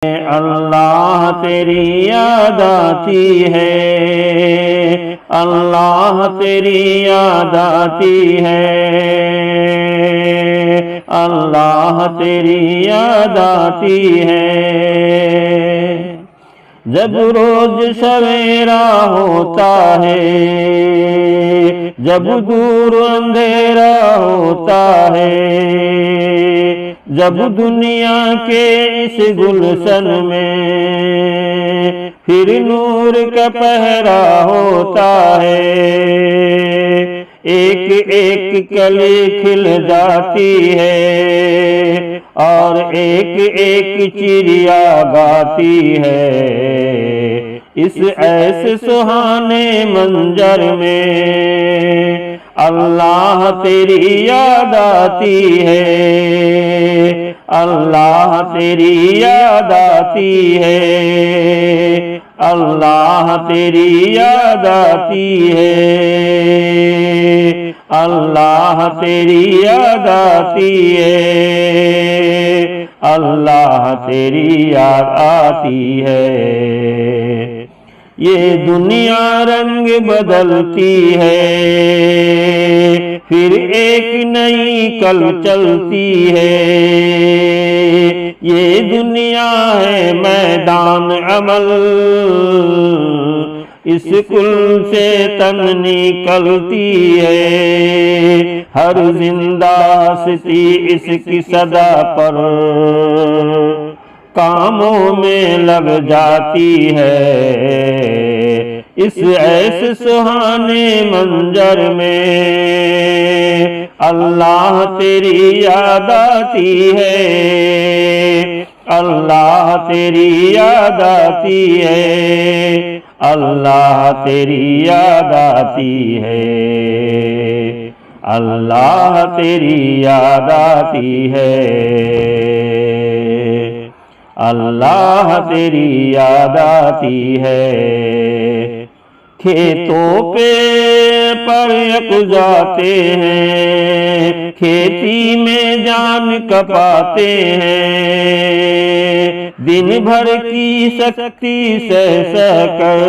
اللہ تیری یاد آتی ہے، اللہ تیری یاد آتی ہے، اللہ تیری یاد آتی ہے۔ جب روز سویرا ہوتا ہے، جب دور اندھیرا ہوتا ہے، جب دنیا کے اس گلشن میں پھر نور کا پہرا ہوتا ہے، ایک ایک کلی کھل جاتی ہے اور ایک ایک چڑیا گاتی ہے، اس ایسے سہانے منظر میں اللہ تیری یاد آتی ہے، اللہ تیری یاد آتی ہے، اللہ تیری یاد آتی ہے، اللہ تیری یاد آتی ہے، اللہ تیری یاد آتی ہے۔ یہ دنیا رنگ بدلتی ہے، پھر ایک نئی کل چلتی ہے، یہ دنیا ہے میدان عمل، اس کل سے تن نکلتی ہے، ہر زندہ ہستی اس کی صدا پر کاموں میں لگ جاتی ہے، اس ایسے سہانے منظر میں اللہ تیری یاد آتی ہے، اللہ تیری یاد آتی ہے، اللہ تیری یاد آتی ہے، اللہ تیری یاد آتی ہے، اللہ تیری یاد آتی ہے۔ کھیتوں پہ پر یک جاتے ہیں، کھیتی میں جان کپاتے ہیں، دن بھر کی سختی سہ سہ کر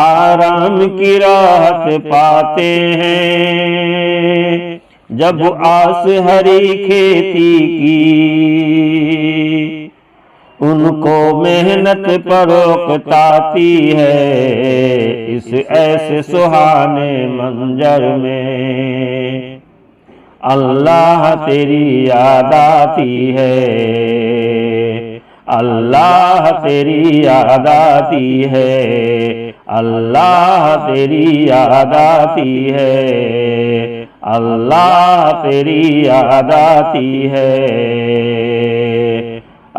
آرام کی راحت پاتے ہیں، جب آس ہری کھیتی کی ان کو محنت پر اکتاتی ہے، اس ایسے سہانے منظر میں اللہ تیری یاد آتی ہے، اللہ تیری یاد آتی ہے، اللہ تیری یاد آتی ہے، اللہ تیری یاد آتی ہے،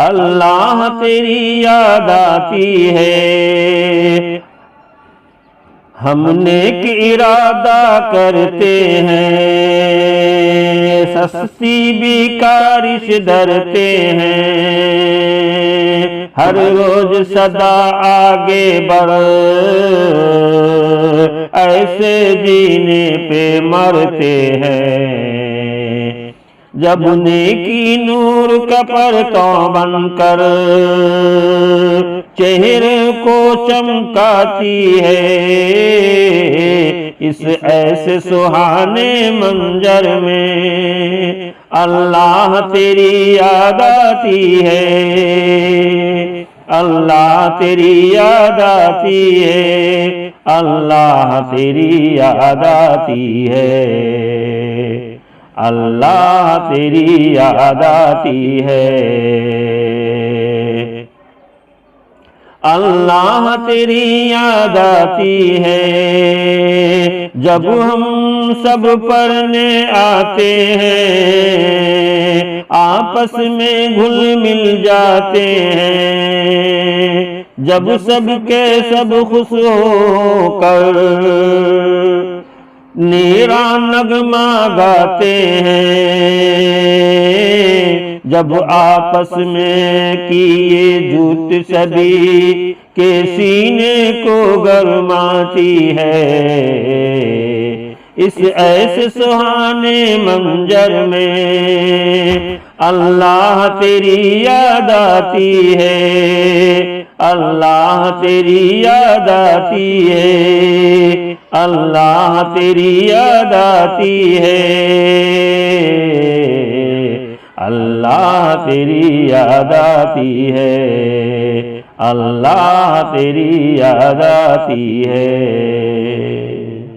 اللہ تیری یاد آتی ہے۔ ہم نیک ارادہ کرتے ہیں، سستی بھی کارش ڈرتے ہیں، ہر روز صدا آگے بڑھ ایسے جینے پہ مرتے ہیں، جب نیکی نور کا پرتو بن کر چہرے کو چمکاتی ہے، اس ایسے سہانے منظر میں اللہ تیری یاد آتی ہے، اللہ تیری یاد آتی ہے، اللہ تیری یاد آتی ہے، اللہ تیری یاد آتی ہے، اللہ تیری یاد آتی ہے۔ جب ہم سب پڑھنے آتے ہیں، آپس میں گھل مل جاتے ہیں، جب سب کے سب خوش ہو کر نیران نغمہ گاتے ہیں، جب آپس میں کیے جھوٹ سبھی کے سینے کو گرماتی ہے، اس ایسے سہانے منظر میں اللہ تیری یاد آتی ہے، اللہ تیری یاد آتی ہے، اللہ تیری یاد آتی ہے، اللہ تیری یاد آتی ہے، اللہ تیری یاد آتی ہے۔